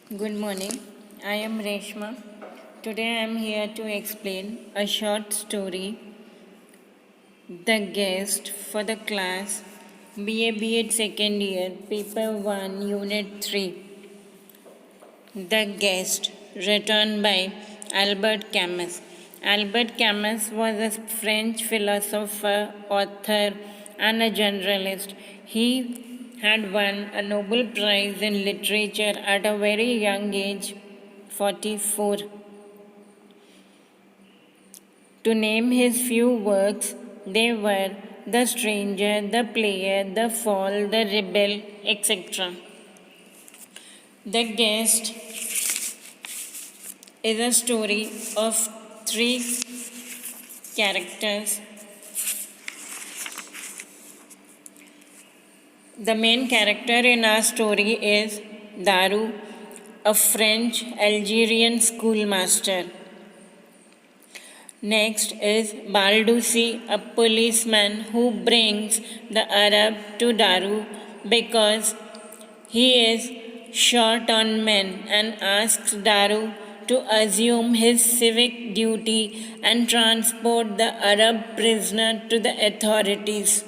Good morning. I am Reshma. Today I am here to explain a short story, The Guest, for the class BA B.Ed second year, paper 1, unit 3. The Guest, written by Albert Camus. Albert Camus was a French philosopher, author, and a journalist. He had won a Nobel Prize in Literature at a very young age, 44. To name his few works, they were The Stranger, The Player, The Fall, The Rebel, etc. The Guest is a story of three characters. The main character in our story is Daru, a French Algerian schoolmaster. Next is Baldusi, a policeman who brings the Arab to Daru because he is short on men and asks Daru to assume his civic duty and transport the Arab prisoner to the authorities.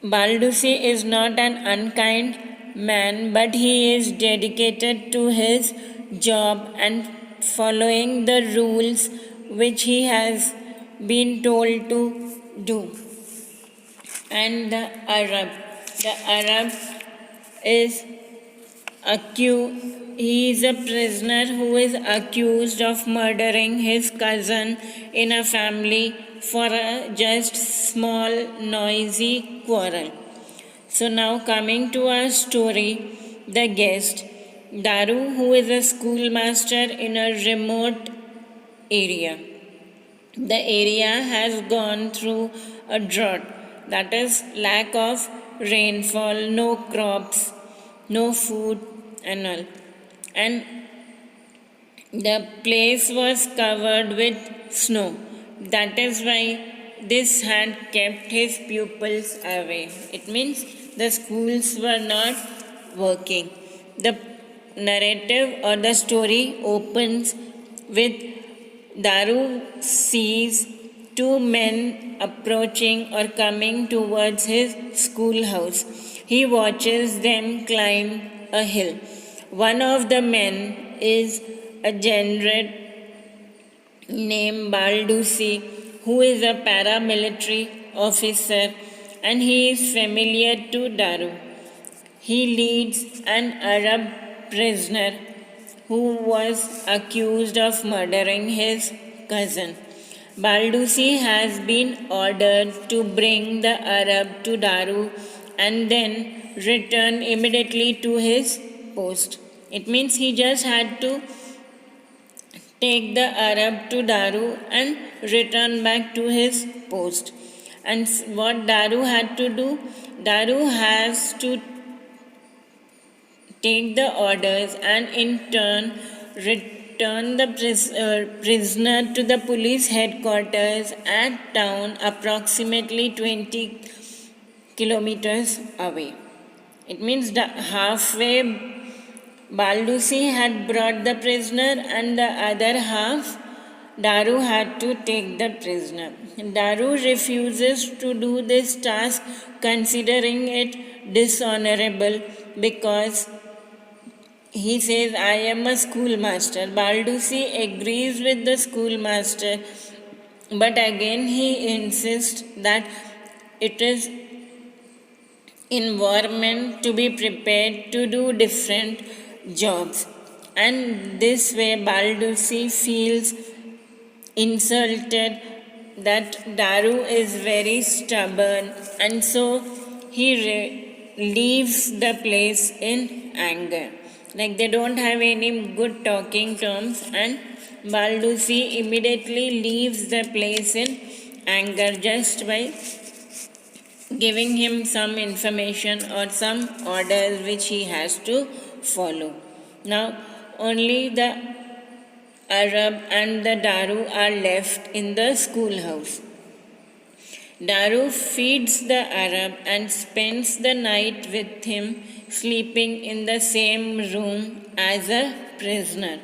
Baldusi is not an unkind man, but he is dedicated to his job and following the rules which he has been told to do. And the Arab is he is a prisoner who is accused of murdering his cousin in a family for a just small noisy quarrel. So now coming to our story, The Guest. Daru, who is a schoolmaster in a remote area. The area has gone through a drought, that is lack of rainfall, no crops, no food and all. And the place was covered with snow. That is why this had kept his pupils away. It means the schools were not working. The narrative or the story opens with Daru sees two men approaching or coming towards his schoolhouse. He watches them climb a hill. One of the men is a general named Baldusi, who is a paramilitary officer and he is familiar to Daru. He leads an Arab prisoner who was accused of murdering his cousin. Baldusi has been ordered to bring the Arab to Daru and then return immediately to his post. It means he just had to take the Arab to Daru and return back to his post. And what Daru had to do? Daru has to take the orders and in turn return the prisoner to the police headquarters at town approximately 20 kilometers away. It means halfway Baldusi had brought the prisoner and the other half Daru had to take the prisoner. Daru refuses to do this task considering it dishonorable because he says, I am a schoolmaster. Baldusi agrees with the schoolmaster, but again he insists that it is environment to be prepared to do different jobs. And this way Baldusi feels insulted that Daru is very stubborn, and so he leaves the place in anger. Like they don't have any good talking terms, and Baldusi immediately leaves the place in anger just by giving him some information or some orders which he has to follow. Now, only the Arab and the Daru are left in the schoolhouse. Daru feeds the Arab and spends the night with him sleeping in the same room as a prisoner.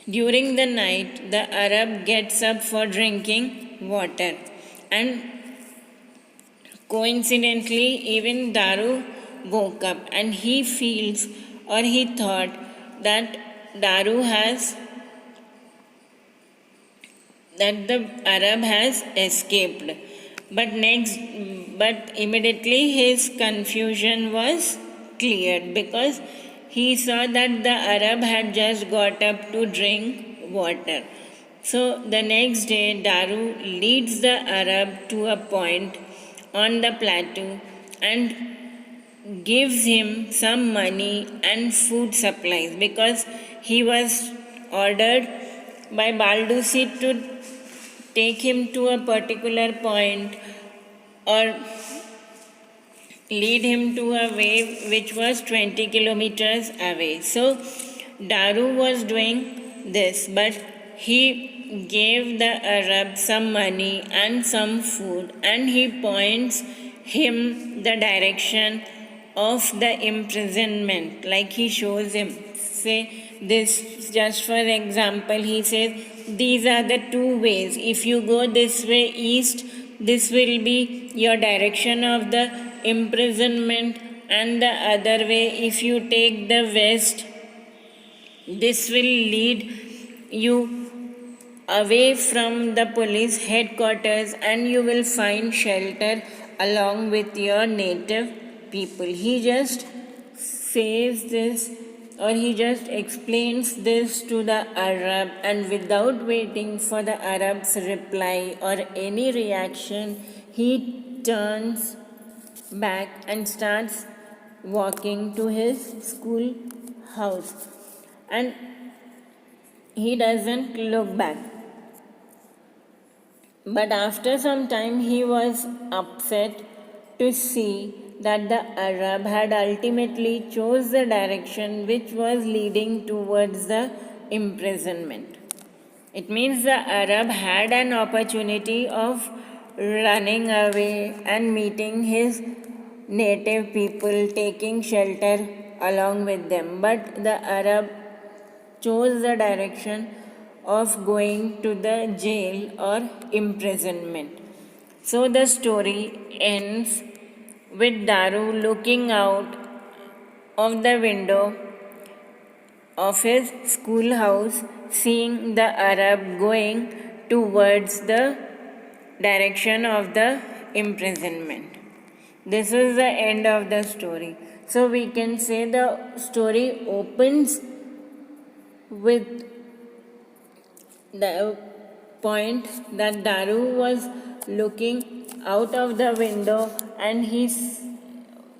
During the night, the Arab gets up for drinking water, and coincidentally, even Daru woke up and he feels or he thought that Daru has that the Arab has escaped. But immediately his confusion was cleared because he saw that the Arab had just got up to drink water. So the next day, Daru leads the Arab to a point on the plateau and gives him some money and food supplies because he was ordered by Baldusi to take him to a particular point or lead him to a way which was 20 kilometers away. So Daru was doing this, but he gave the Arab some money and some food, and he points him the direction of the imprisonment, like he shows him. Say this, just for example, he says, these are the two ways. If you go this way east, this will be your direction of the imprisonment, and the other way, if you take the west, this will lead you away from the police headquarters and you will find shelter along with your native people. He just says this, or he just explains this to the Arab, and without waiting for the Arab's reply or any reaction, he turns back and starts walking to his school house, and he doesn't look back. But after some time, he was upset to see that the Arab had ultimately chose the direction which was leading towards the imprisonment. It means the Arab had an opportunity of running away and meeting his native people, taking shelter along with them. But the Arab chose the direction of going to the jail or imprisonment. So the story ends with Daru looking out of the window of his schoolhouse, seeing the Arab going towards the direction of the imprisonment. This is the end of the story. So we can say the story opens with the point that Daru was looking out of the window and he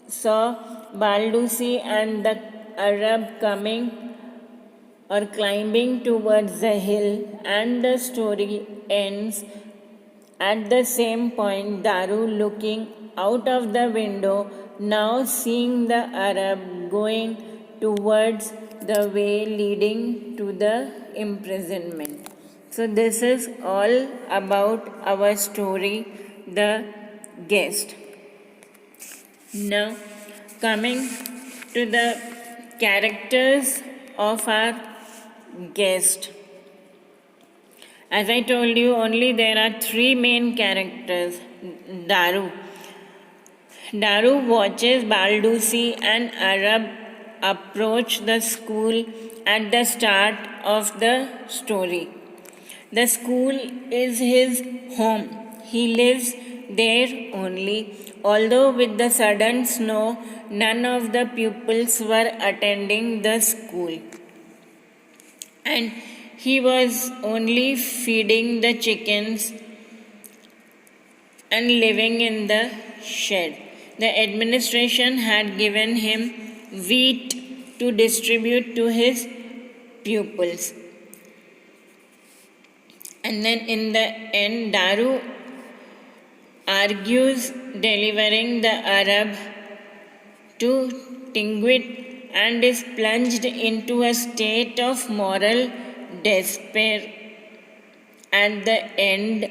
saw Baldusi and the Arab coming or climbing towards the hill, and the story ends at the same point. Daru looking out of the window, now seeing the Arab going towards the way leading to the imprisonment. So this is all about our story, The Guest. Now coming to the characters of our guest. As I told you, only there are three main characters. Daru. Daru watches Baldusi and Arab approach the school at the start of the story. The school is his home. He lives there only. Although with the sudden snow, none of the pupils were attending the school. And he was only feeding the chickens and living in the shed. The administration had given him wheat to distribute to his pupils. And then in the end, Daru argues delivering the Arab to Tingwit and is plunged into a state of moral despair at the end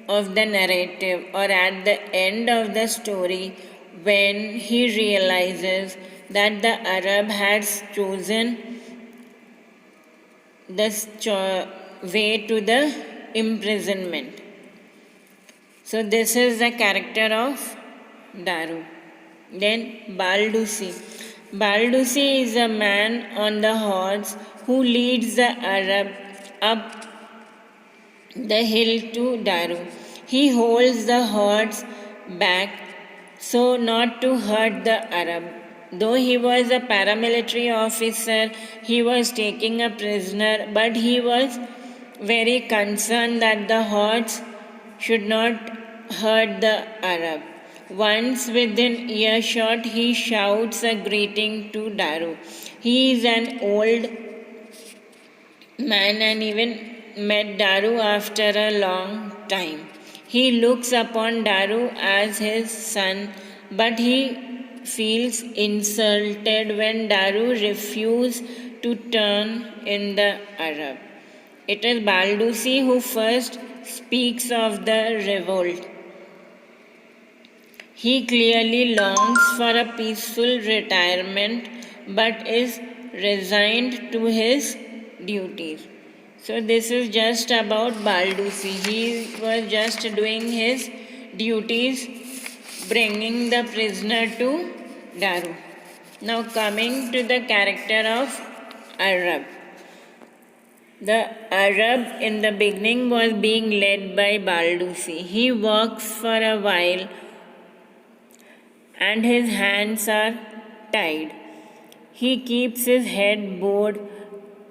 of the narrative or at the end of the story, when he realizes that the Arab has chosen the way to the imprisonment. So this is the character of Daru. Then Baldusi. Baldusi is a man on the horse who leads the Arab up the hill to Daru. He holds the horse back so not to hurt the Arab. Though he was a paramilitary officer, he was taking a prisoner, but he was very concerned that the horse should not hurt the Arab. Once within earshot, he shouts a greeting to Daru. He is an old man and even met Daru after a long time. He looks upon Daru as his son, but he feels insulted when Daru refuses to turn in the Arab. It is Baldusi who first speaks of the revolt. He clearly longs for a peaceful retirement but is resigned to his duties. So, this is just about Baldusi. He was just doing his duties, bringing the prisoner to Daru. Now, coming to the character of Arab. The Arab in the beginning was being led by Baldusi. He walks for a while and his hands are tied. He keeps his head bowed,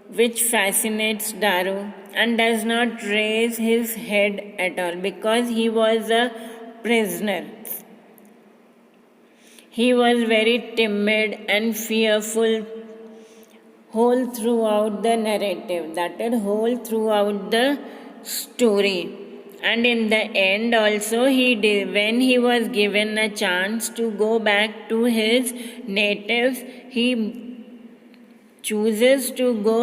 which fascinates Daru, and does not raise his head at all because he was a prisoner. He was very timid and fearful whole throughout the narrative, that is, whole throughout the story. And in the end also, when he was given a chance to go back to his natives, he chooses to go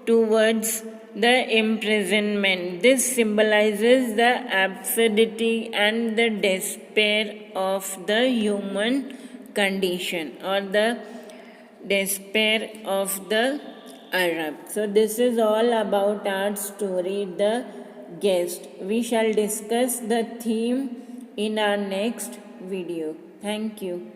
towards the imprisonment. This symbolizes the absurdity and the despair of the human condition, or the despair of the Arab. So this is all about our story, The Guest. We shall discuss the theme in our next video. Thank you.